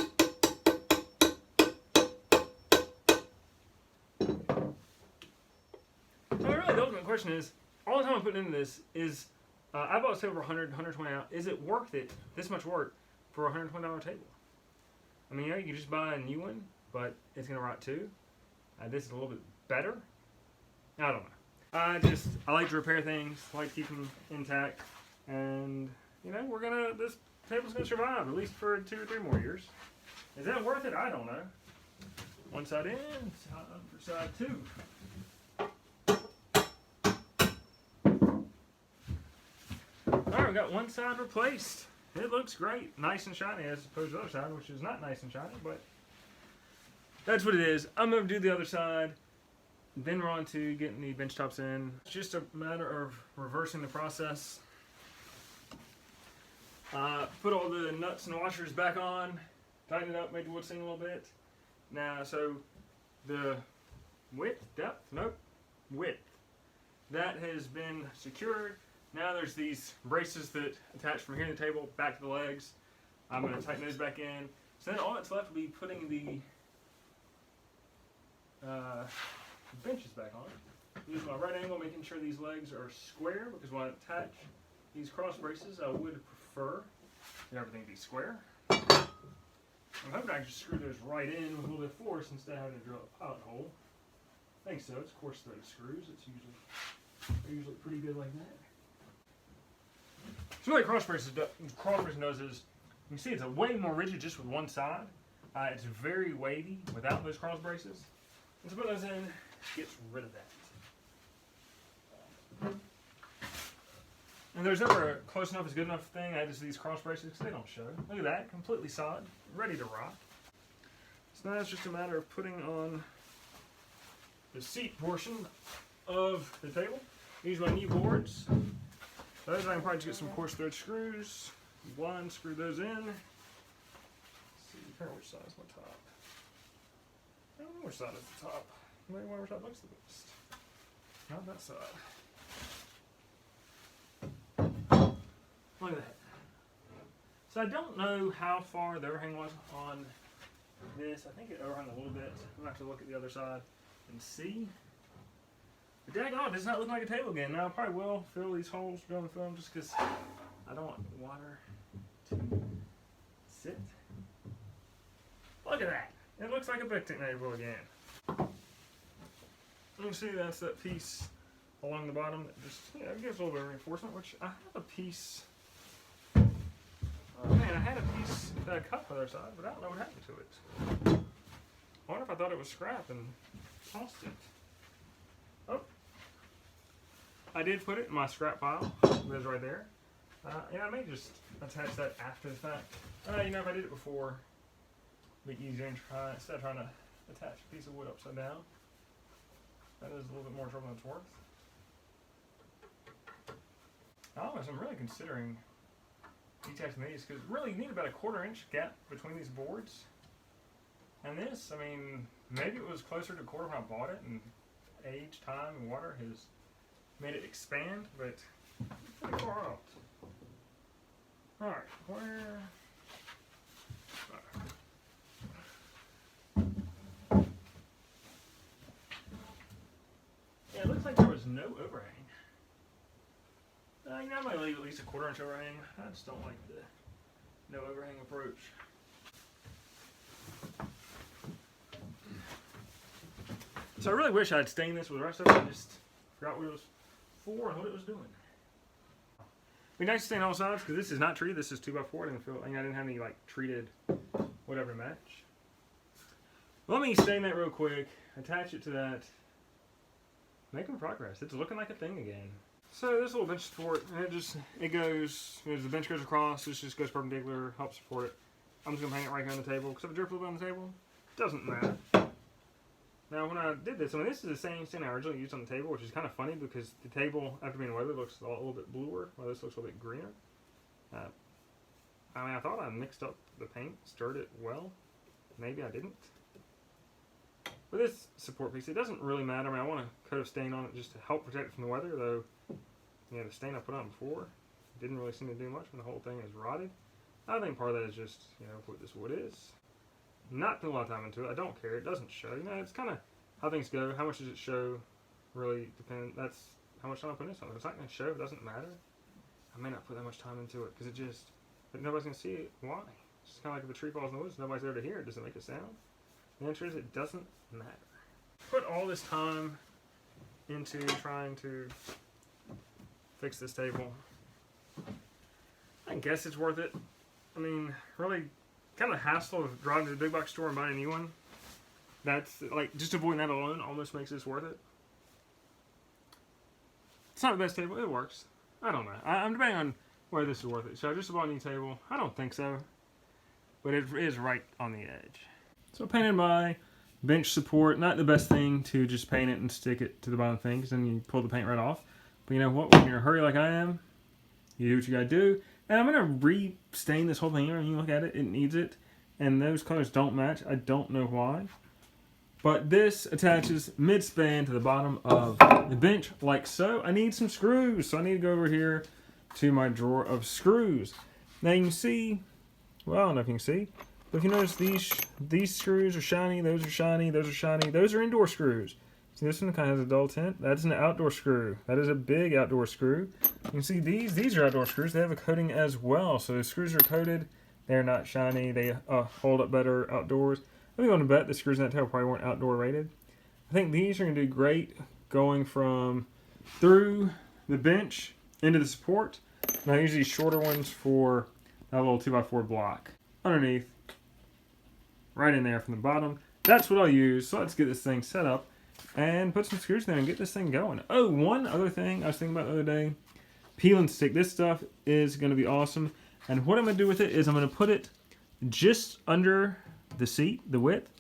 So really the ultimate question is, all the time I'm putting into this is, I bought this table for 100, 120 out. Is it worth it, this much work, for a $120 table? I mean, you can just buy a new one, but it's going to rot too. This is a little bit better. I don't know. I like to repair things, I like to keep them intact, and this table's gonna survive at least for 2 or 3 more years. Is that worth it? I don't know. One side in, side for side 2. Alright, we got one side replaced. It looks great, nice and shiny as opposed to the other side, which is not nice and shiny, but that's what it is. I'm gonna do the other side. Then we're on to getting the bench tops in. It's just a matter of reversing the process. Put all the nuts and washers back on, tighten it up, make the wood sing a little bit. Now, so the width, that has been secured. Now there's these braces that attach from here to the table back to the legs. I'm going to tighten those back in. So then all that's left will be putting the benches back on. Use my right angle, making sure these legs are square, because when I attach these cross braces, I would prefer that everything be square. I'm hoping I can just screw those right in with a little bit of force instead of having to drill a pilot hole. I think so. It's coarse threaded screws. They're usually pretty good like that. So what cross braces does is, you can see it's a way more rigid just with one side. It's very weighty without those cross braces. And to put those in, gets rid of that. And there's never a close enough is good enough thing. I just these cross braces because they don't show. Look at that, completely solid, ready to rock. So now it's just a matter of putting on the seat portion of the table. Use my knee boards. Those I can probably just get some coarse thread screws. Blind screw those in. Let's see, which side is my top? I don't know which side is the top. Maybe which side looks the best. Not that side. Look at that. So I don't know how far the overhang was on this. I think it overhung a little bit. I'm going to have to look at the other side and see. But daggone, it does not look like a table again. Now I probably will fill these holes, drill and fill them, just because I don't want water to sit. Look at that. It looks like a picnic table again. You can see that's that piece along the bottom that just, it gives a little bit of reinforcement, which I have a piece. Oh man, I had a piece that I cut on the other side, but I don't know what happened to it. I wonder if I thought it was scrap and tossed it. Oh. I did put it in my scrap pile. It was right there. I may just attach that after the fact. If I did it before, it'd be easier and instead of trying to attach a piece of wood upside down. That is a little bit more trouble than it's worth. I'm really considering detaching these because really you need about a 1/4 inch gap between these boards. And this, I mean, maybe it was closer to 1/4 when I bought it, and age, time, and water has made it expand, but it's pretty far out. Alright, where? Yeah, it looks like there was no overhang. I might leave at least a 1/4 inch overhang. I just don't like the no overhang approach. So I really wish I'd stained this with the rest of it. I just forgot what it was for and what it was doing. It'd be nice to stain all sides because this is not treated. This is 2x4. I didn't have any like treated whatever to match. Let me stain that real quick, attach it to that, making progress. It's looking like a thing again. So this little bench support, and it goes, as the bench goes across, this just goes perpendicular, helps support it. I'm just gonna hang it right here on the table, because if it drips a little bit on the table, doesn't matter. Now when I did this, I mean this is the same stain I originally used on the table, which is kind of funny because the table, after being weathered, looks a little bit bluer, while this looks a little bit greener. I mean, I thought I mixed up the paint, stirred it well. Maybe I didn't. But this support piece, it doesn't really matter. I mean, I want a coat of stain on it just to help protect it from the weather, though, you know, the stain I put on before didn't really seem to do much when the whole thing is rotted. I think part of that is just, you know, what this wood is. Not putting a lot of time into it. I don't care. It doesn't show. You know, it's kind of how things go. How much does it show really depends. That's how much time I put into something. If it's not going to show, it doesn't matter. I may not put that much time into it because it just, but nobody's going to see it. Why? It's just kind of like if a tree falls in the woods, nobody's there to hear it. Does it make a sound? The answer is it doesn't matter. Put all this time into trying to fix this table. I guess it's worth it. I mean, really, kind of hassle of driving to the big box store and buying a new one. That's like just avoiding that alone almost makes this worth it. It's not the best table. It works. I don't know. I'm debating on whether this is worth it. Should I just buy a new table? I don't think so. But it is right on the edge. So I painted my bench support. Not the best thing to just paint it and stick it to the bottom thing because then you pull the paint right off. But you know what? When you're in a hurry like I am, you do what you gotta do. And I'm going to re-stain this whole thing here. And you look at it, it needs it. And those colors don't match. I don't know why. But this attaches mid-span to the bottom of the bench like so. I need some screws. So I need to go over here to my drawer of screws. Now you can see, well, I don't know if you can see. But if you notice, these screws are shiny. Those are shiny. Those are shiny. Those are indoor screws. See, this one kind of has a dull tint. That's an outdoor screw. That is a big outdoor screw. You can see these are outdoor screws. They have a coating as well. So the screws are coated. They're not shiny. They hold up better outdoors. I'm going to bet the screws in that table probably weren't outdoor rated. I think these are going to do great going from through the bench into the support. And I use these shorter ones for a little 2x4 block. Underneath, right in there from the bottom. That's what I'll use. So let's get this thing set up and put some screws in there and get this thing going. Oh, one other thing I was thinking about the other day. Peel and stick. This stuff is going to be awesome. And what I'm going to do with it is I'm going to put it just under the seat, the width,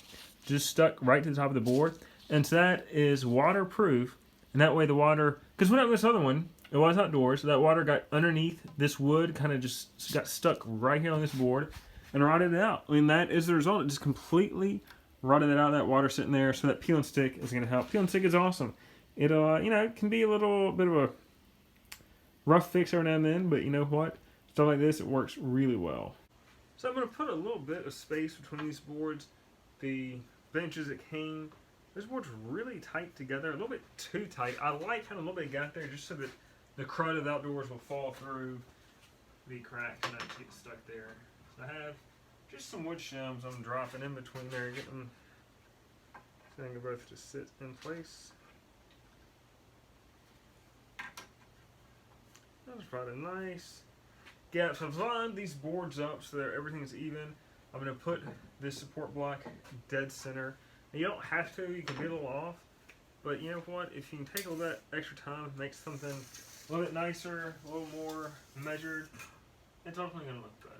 just stuck right to the top of the board. And so that is waterproof. And that way the water, because when I this other one, it was outdoors, so that water got underneath this wood, kind of just got stuck right here on this board and rotted it out. I mean, that is the result. It just completely rotted it out, that water sitting there. So that peel and stick is going to help. Peel and stick is awesome. It, you know, it can be a little bit of a rough fix every now and then, but you know what? Stuff like this, it works really well. So I'm going to put a little bit of space between these boards. The benches that came, this board's really tight together, a little bit too tight. I like having a little bit of gap there just so that the crud of the outdoors will fall through the cracks and not get stuck there. So I have just some wood shims I'm dropping in between there, getting them so they can both just sit in place. That's probably nice. Gaps. I've lined these boards up so that everything's even. I'm going to put this support block dead center. And you don't have to, you can be a little off. But you know what? If you can take all that extra time, make something a little bit nicer, a little more measured, it's ultimately going to look better.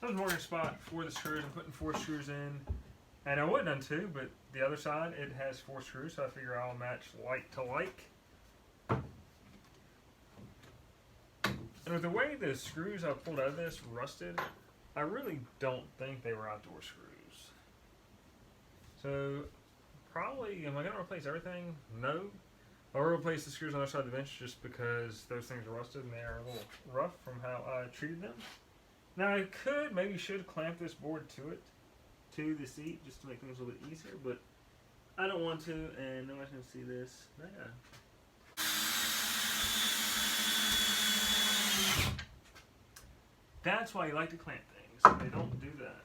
So there's a mortar spot for the screws. I'm putting 4 screws in. And I would have done 2, but the other side, it has 4 screws, so I figure I'll match like to like. And with the way the screws I pulled out of this rusted, I really don't think they were outdoor screws. So probably, am I going to replace everything? No. I'll replace the screws on the other side of the bench just because those things are rusted and they are a little rough from how I treated them. Now I could, maybe should clamp this board to it, to the seat, just to make things a little bit easier, but I don't want to, and nobody's going to see this. Yeah. That's why you like to clamp things, so they don't do that.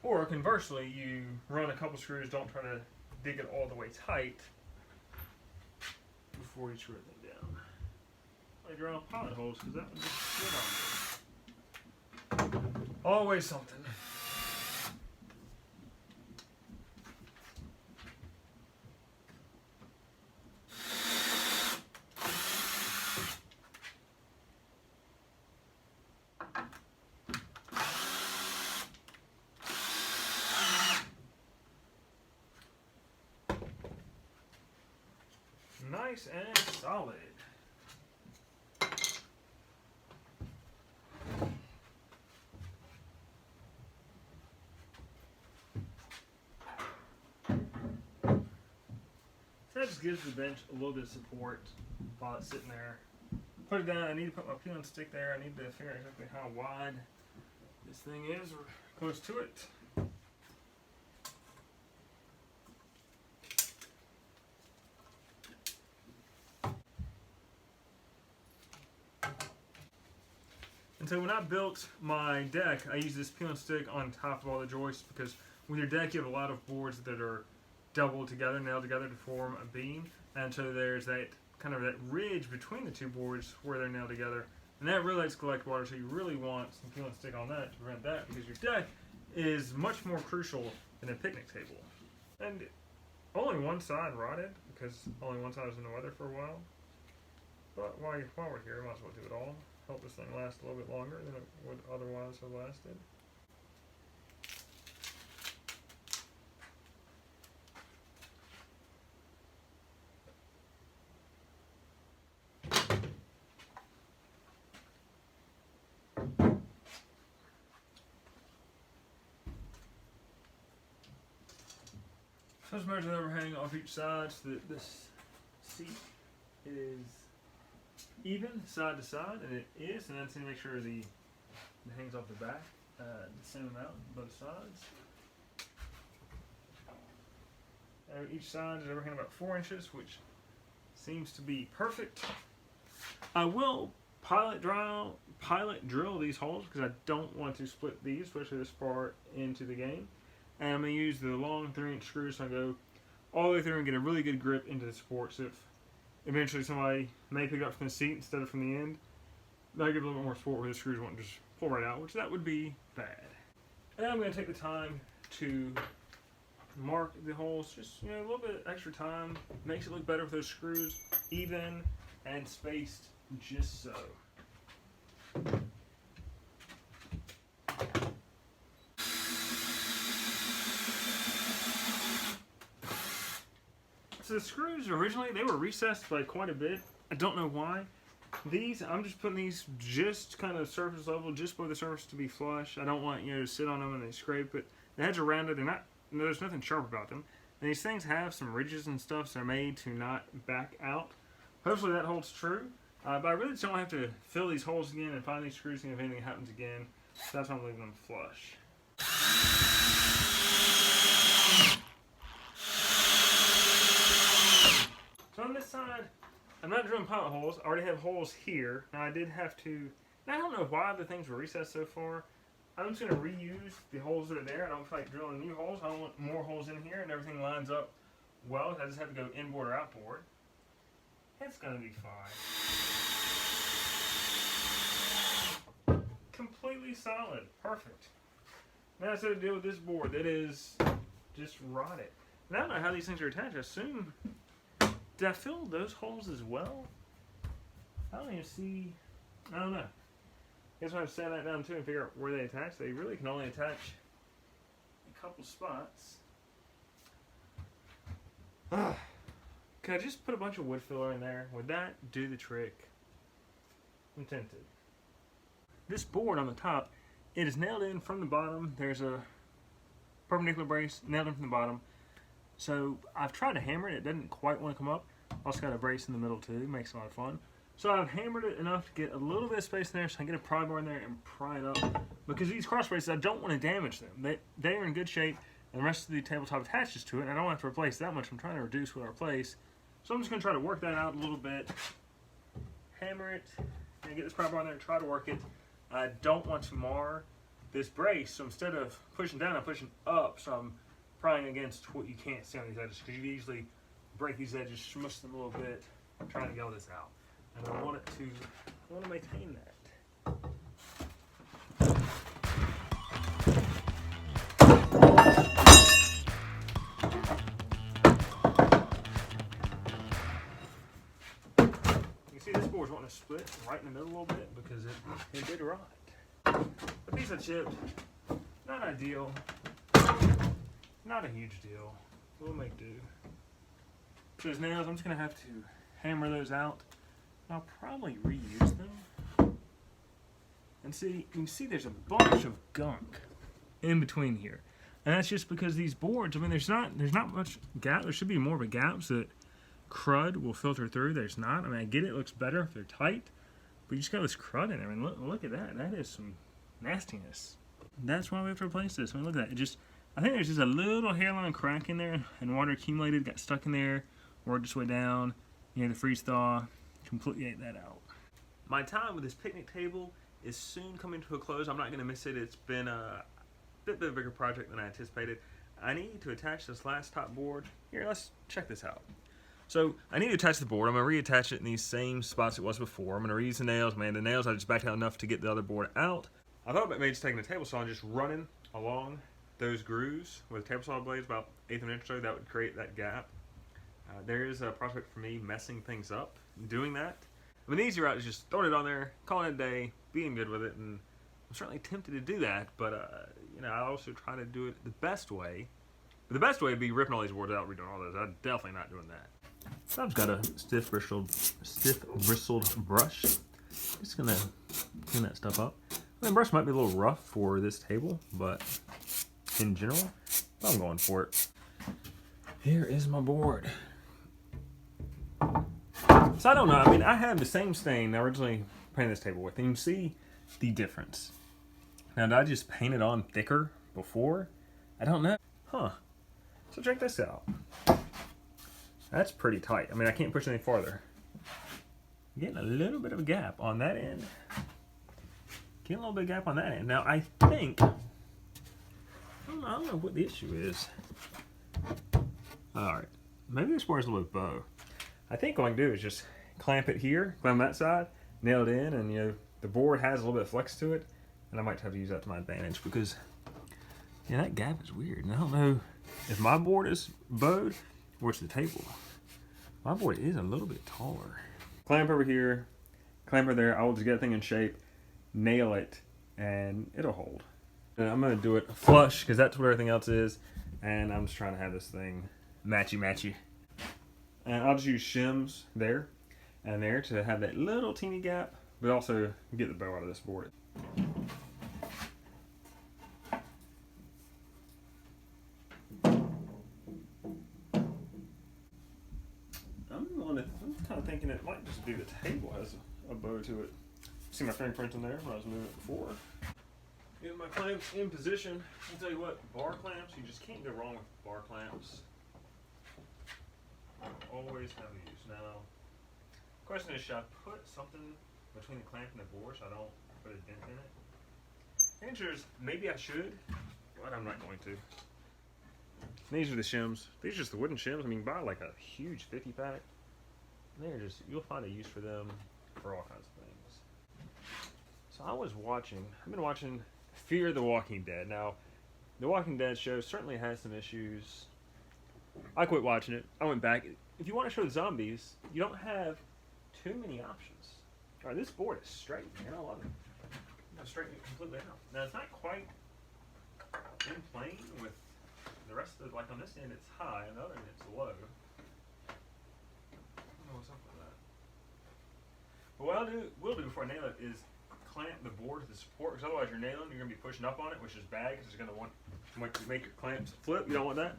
Or conversely, you run a couple screws, don't try to dig it all the way tight before you screw everything down. I drill pilot holes because that would just sit on there. Always something. Nice and solid. So that just gives the bench a little bit of support while it's sitting there. Put it down. I need to put my peel and stick there. I need to figure out exactly how wide this thing is or close to it. And so when I built my deck, I used this peel and stick on top of all the joists because with your deck you have a lot of boards that are doubled together, nailed together to form a beam. And so there's that kind of that ridge between the two boards where they're nailed together. And that really likes to collect water, so you really want some peel and stick on that to prevent that because your deck is much more crucial than a picnic table. And only one side rotted because only one side was in the weather for a while. But while we're here, might as well do it all. Help this thing last a little bit longer than it would otherwise have lasted. So let's measure the overhang off each side so that this seat is even side to side, and it is, and then to make sure it hangs off the back the same amount on both sides. Each side is overhang about 4 inches, which seems to be perfect. I will pilot drill these holes because I don't want to split these, especially this far into the game. And I'm going to use the long 3-inch screws so I go all the way through and get a really good grip into the supports. If eventually somebody may pick it up from the seat instead of from the end, that'll give a little bit more support where the screws won't just pull right out, which that would be bad. And I'm going to take the time to mark the holes, just a little bit extra time. Makes it look better with those screws even and spaced just so. So the screws originally, they were recessed by quite a bit. I don't know why. These, I'm just putting these just kind of surface level, just below the surface to be flush. I don't want to sit on them and they scrape, but the heads are rounded. They're not, there's nothing sharp about them. And these things have some ridges and stuff, so they're made to not back out. Hopefully that holds true. But I really just don't have to fill these holes again and find these screws again if anything happens again. So that's why I'm leaving them flush. So on this side, I'm not drilling pilot holes. I already have holes here. Now I did have to, I don't know why the things were recessed so far. I'm just going to reuse the holes that are there. I don't feel like drilling new holes. I don't want more holes in here and everything lines up well. I just have to go inboard or outboard. It's going to be fine. Completely solid. Perfect. Now I said to deal with this board that is just rotted. And I don't know how these things are attached. I assume, did I fill those holes as well? I don't even see, I don't know. I guess I have to sand that down too and figure out where they attach. They really can only attach a couple spots. Could I just put a bunch of wood filler in there? Would that do the trick? I'm tempted. This board on the top, it is nailed in from the bottom. There's a perpendicular brace nailed in from the bottom. So I've tried to hammer it. It doesn't quite want to come up. Also got a brace in the middle too. Makes it a lot of fun. So I've hammered it enough to get a little bit of space in there so I can get a pry bar in there and pry it up. Because these cross braces, I don't want to damage them. They are in good shape and the rest of the tabletop attaches to it, and I don't have to replace that much. I'm trying to reduce what I replace. So I'm just going to try to work that out a little bit, hammer it, and get this prop on there and try to work it. I don't want to mar this brace, so instead of pushing down, I'm pushing up, so I'm prying against what you can't see on these edges, because you easily break these edges, smush them a little bit. I'm trying to get all this out. And I want to maintain that. You can see this board's wanting to split right in the middle a little bit because it did rot. But these are chipped. Not ideal. Not a huge deal. We'll make do. Those nails, I'm just going to have to hammer those out. I'll probably reuse them. And see, you can see there's a bunch of gunk in between here. And that's just because these boards, I mean, there's not much gap. There should be more of a gap so that crud will filter through. There's not. I mean, I get it looks better if they're tight, but you just got this crud in there. I mean, look at that. That is some nastiness. That's why we have to replace this. I mean, look at that. I think there's just a little hairline crack in there, and water accumulated, got stuck in there, worked its way down. The freeze thaw completely ate that out. My time with this picnic table is soon coming to a close. I'm not going to miss it. It's been a bit of a bigger project than I anticipated. I need to attach this last top board. Here, let's check this out. So I need to attach the board. I'm going to reattach it in these same spots it was before. I'm going to reuse the nails. Man, the nails I just backed out enough to get the other board out. I thought about maybe just taking the table saw and just running along those grooves with table saw blades about 1/8 of an inch or so. That would create that gap. There is a prospect for me messing things up doing that. I mean, the easy route is just throwing it on there, calling it a day, being good with it, and I'm certainly tempted to do that, but I also try to do it the best way. But the best way would be ripping all these boards out, redoing all those. I'm definitely not doing that. So I've got a stiff bristled brush. Just gonna clean that stuff up. The brush might be a little rough for this table, but in general, I'm going for it. Here is my board. So I don't know. I mean, I have the same stain I originally painted this table with, and you can see the difference. Now, did I just paint it on thicker before? I don't know. Huh. So check this out. That's pretty tight. I mean, I can't push any farther. Getting a little bit of a gap on that end. Getting a little bit of gap on that end. Now, I think, I don't know what the issue is. All right. Maybe this board's a little bit bow. I think what I can do is just clamp it here, clamp that side, nail it in, and the board has a little bit of flex to it, and I might have to use that to my advantage because that gap is weird. And I don't know if my board is bowed or it's the table. My board is a little bit taller. Clamp over here, clamp over there. I will just get that thing in shape, nail it, and it'll hold. And I'm gonna do it flush because that's what everything else is, and I'm just trying to have this thing matchy. And I'll just use shims there and there to have that little teeny gap, but also get the bow out of this board. I'm kind of thinking it might just be the table has a bow to it. See my fingerprint in there when I was moving it before. Get my clamps in position. I'll tell you what, bar clamps, you just can't go wrong with bar clamps. Always have these. Now, the question is, should I put something between the clamp and the board so I don't put a dent in it? The answer is maybe I should, but I'm not going to. These are the shims. These are just the wooden shims. I mean, you can buy like a huge 50 pack. They're just, you'll find a use for them for all kinds of things. So I've been watching Fear the Walking Dead. Now, the Walking Dead show certainly has some issues. I quit watching it. I went back. If you want to show the zombies, you don't have too many options. All right, this board is straight, man. I love it. I'm straightening it completely out. Now, it's not quite in plane with the rest of it. Like on this end, it's high. On the other end, it's low. I don't know what's up with that. But what will do before I nail it is clamp the board to the support, because otherwise you're going to be pushing up on it, which is bad because it's going to make your clamps flip. You don't want that.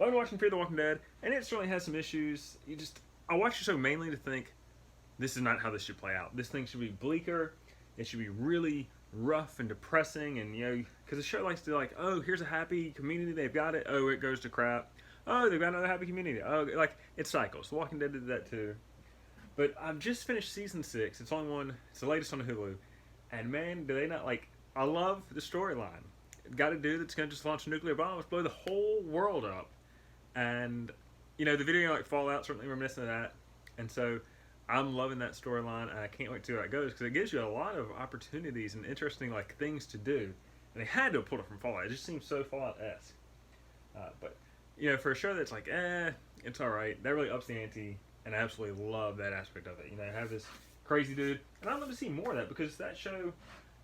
I've been watching Fear the Walking Dead, and it certainly has some issues. I watch the show mainly to think, this is not how this should play out. This thing should be bleaker. It should be really rough and depressing, and because the show likes to like, oh, here's a happy community, they've got it, oh, it goes to crap, oh, they've got another happy community, oh, like it cycles. The Walking Dead did that too. But I've just finished season 6. It's only one. It's the latest on Hulu, and man, do they not like? I love the storyline. Got a dude that's gonna just launch nuclear bombs, blow the whole world up, and the video like Fallout certainly reminiscent of that, and so I'm loving that storyline, and I can't wait to see how it goes because it gives you a lot of opportunities and interesting like things to do. And they had to have pulled it from Fallout. It just seems so Fallout-esque. But for a show that's like, it's all right. That really ups the ante, and I absolutely love that aspect of it. Have this crazy dude, and I'd love to see more of that because that show,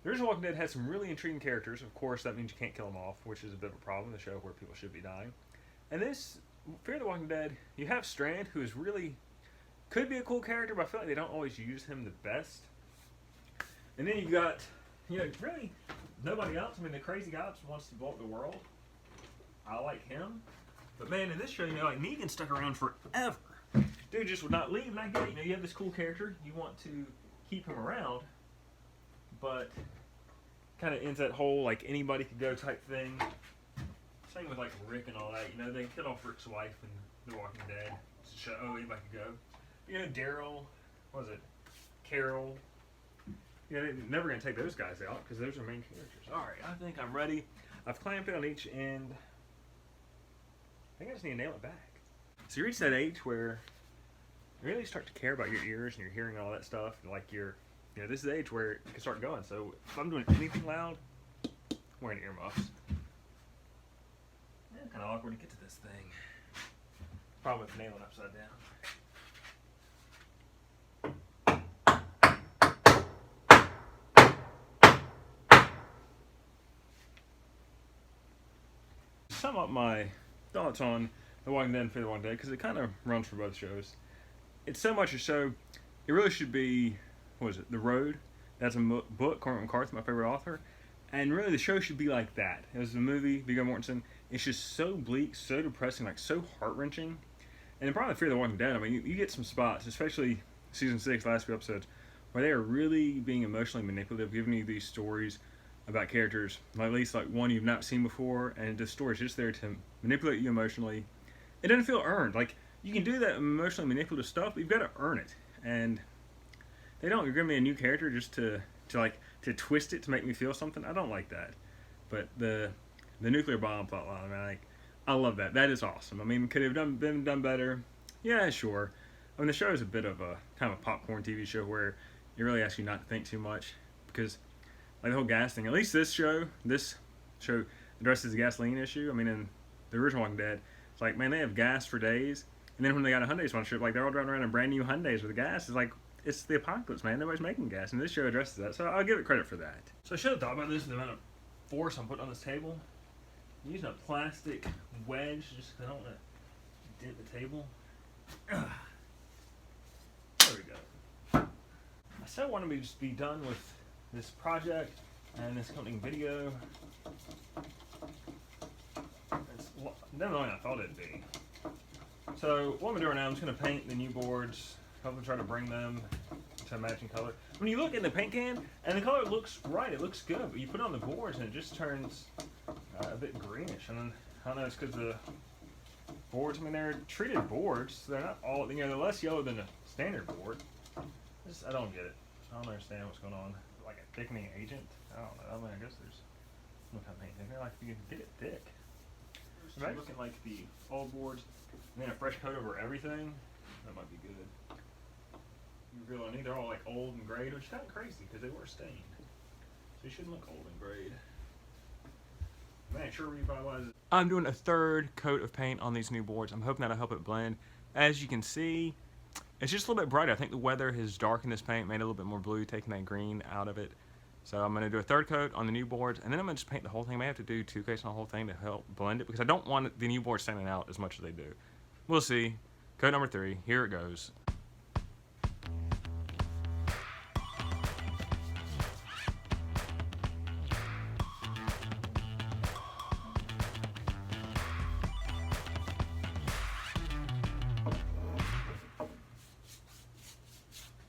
The Original Walking Dead, has some really intriguing characters. Of course, that means you can't kill them off, which is a bit of a problem in the show where people should be dying. And this Fear the Walking Dead, you have Strand, who is really could be a cool character, but I feel like they don't always use him the best. And then you've got, really nobody else. I mean, the crazy guy just wants to blow up the world. I like him. But man, in this show, like Negan stuck around forever. Dude just would not leave, and I get it. You have this cool character, you want to keep him around, but kind of ends that whole like anybody could go type thing. Same with like Rick and all that. They killed off Rick's wife in The Walking Dead to show anybody could go. Daryl, what was it? Carol. They're never going to take those guys out because those are main characters. Alright, I think I'm ready. I've clamped it on each end. I think I just need to nail it back. So you reach that age where you really start to care about your ears and your hearing and all that stuff. And like this is the age where it can start going. So if I'm doing anything loud, I'm wearing earmuffs. Kind of awkward to get to this thing. Problem with nailing upside down. Sum up my thoughts on The Walking Dead and Fear the Walking Dead because it kind of runs for both shows. It's so much a show. It really should be, what is it, The Road? That's a book, Cormac McCarthy, my favorite author. And really the show should be like that. It was a movie, Viggo Mortensen. It's just so bleak, so depressing, like so heart-wrenching. And the problem with Fear the Walking Dead, I mean, you get some spots, especially season 6, last few episodes, where they are really being emotionally manipulative, giving you these stories about characters, at least like one you've not seen before, and the story's just there to manipulate you emotionally. It doesn't feel earned. Like, you can do that emotionally manipulative stuff, but you've got to earn it. And they don't. You're giving me a new character just to twist it to make me feel something. I don't like that. But the nuclear bomb plotline, man, I love that. That is awesome. I mean, could it have been done better? Yeah, sure. I mean, the show is a bit of a kind of a popcorn TV show where it really asks you not to think too much because, like the whole gas thing. At least this show addresses the gasoline issue. I mean, in the original Walking Dead, it's like, man, they have gas for days, and then when they got a Hyundai sponsorship, like they're all driving around in brand new Hyundais with gas. It's like it's the apocalypse, man. Nobody's making gas, and this show addresses that. So I'll give it credit for that. So I should have thought about this, the amount of force I'm putting on this table. I'm using a plastic wedge just because I don't want to dent the table. There we go. I said I wanted to just be done with this project and this accompanying video. It's never than I thought it'd be. So what I'm doing now, I'm just going to paint the new boards, hopefully try to bring them to a matching color. When you look in the paint can, and the color looks right, it looks good, but you put it on the boards and it just turns a bit greenish. And I don't know, it's because the boards, I mean, they're treated boards, so they're not all, they're less yellow than a standard board. I don't get it. I don't understand what's going on. Like a thickening agent? I don't know. I mean, I guess there's some kind of paint thickener. Like, you can get it thick. Imagine looking like the old boards and then a fresh coat over everything. That might be good. You realize they're all like old and grayed, which is kind of crazy because they were stained. So you shouldn't look old and grayed. Man, sure revitalizes. I'm doing a third coat of paint on these new boards. I'm hoping that'll help it blend. As you can see, it's just a little bit brighter. I think the weather has darkened this paint, made it a little bit more blue, taking that green out of it. So I'm going to do a third coat on the new boards, and then I'm going to just paint the whole thing. I may have to do 2 coats on the whole thing to help blend it, because I don't want the new boards standing out as much as they do. We'll see. Coat number 3. Here it goes.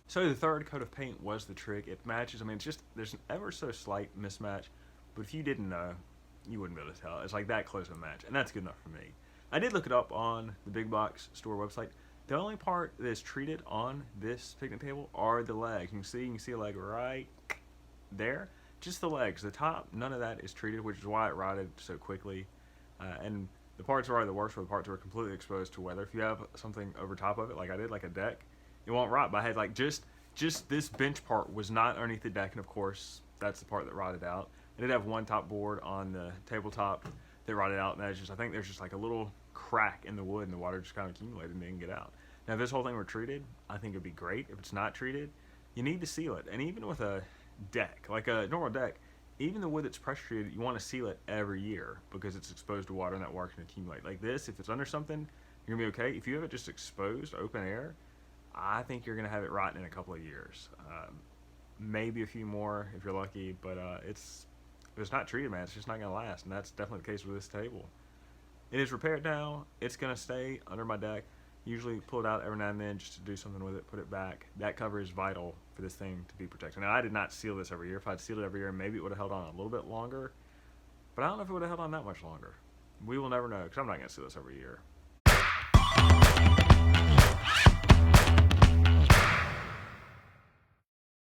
So the third coat of paint was the trick. It matches. I mean, it's just there's an ever so slight mismatch, but if you didn't know, you wouldn't be able to tell. It's like that close of a match, and that's good enough for me. I did look it up on the big box store website. The only part that is treated on this picnic table are the legs. You can see a leg right there. Just the legs. The top, none of that is treated, which is why it rotted so quickly. And the parts that are the worst are the parts that are completely exposed to weather. If you have something over top of it, like I did, like a deck, it won't rot. But I had like just this bench part was not underneath the deck, and of course that's the part that rotted out. I did have one top board on the tabletop that rotted out, and that's just I think there's just like a little crack in the wood, and the water just kind of accumulated and didn't get out. Now if this whole thing were treated, I think it'd be great. If it's not treated, you need to seal it, and even with a deck, like a normal deck, even the wood that's pressure treated, you want to seal it every year because it's exposed to water and that water can accumulate. Like this, if it's under something, you're gonna be okay. If you have it just exposed, open air, I think you're gonna have it rotten in a couple of years, maybe a few more if you're lucky. But if it's not treated, man, it's just not gonna last, and that's definitely the case with this table. It is repaired now. It's gonna stay under my deck. Usually pull it out every now and then just to do something with it, put it back. That cover is vital for this thing to be protected. Now I did not seal this every year. If I'd sealed it every year, maybe it would have held on a little bit longer, but I don't know if it would have held on that much longer. We will never know because I'm not gonna seal this every year.